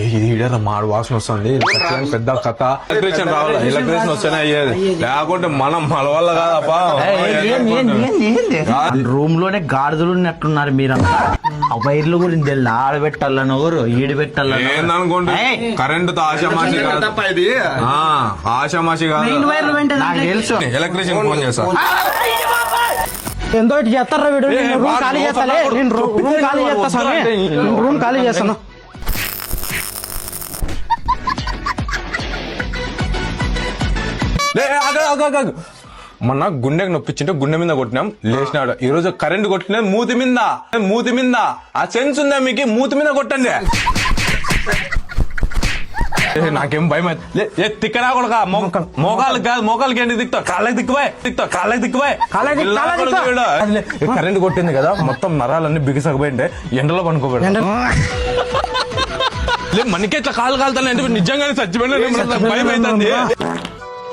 ఈడ మాడు వాసన వస్తుంది పెద్ద కథ. ఎలక్ట్రీషియన్ రావాలి, ఎలక్ట్రీషియన్ వస్తేనే అయ్యేది, లేకుంటే మనం మన వల్ల కాదప్పా. రూమ్ లోనే గాడిదలు ఉన్నట్టున్నారు మీరంతా. ఆ వైర్లు గురించి తెల్ల ఆడబెట్టాలని ఎవరు ఈడు పెట్టాలని ఏందనుకుంటే కరెంటుతో ఆశామాషి కాదు, ఆశామాషి కాదు. తెలుసు. ఎలక్ట్రీషియన్ ఫోన్ చేస్తా. ఎంతో చేస్తారా వీడు. రూమ్ ఖాళీ చేస్తాలే, నేను రూమ్ ఖాళీ చేస్తా స్వామి, రూమ్ ఖాళీ చేస్తాను. మొన్న గుండెకి నొప్పించింటే గుండె మీద కొట్టినాం, లేచినాడు. ఈ రోజు కరెంట్ కొట్టిన మూతి మీద. ఆ సెన్స్ ఉందా మీకు? మూతి మీద కొట్టండి. నాకేం భయం తిక్కరా కూడా మోకాళ్ళకి కాదు, మోకాళ్ళకి ఏంటి దిక్తావు, కాళ్ళకి దిక్కుపోయి కరెంట్ కొట్టింది కదా, మొత్తం నరాలన్నీ బిగిసకపోయింటే ఎండలో పనుకోబడి మనకి ఇట్లా కాలు కాలుతానంటే నిజంగానే చచ్చిపోయినా భయం అవుతుంది.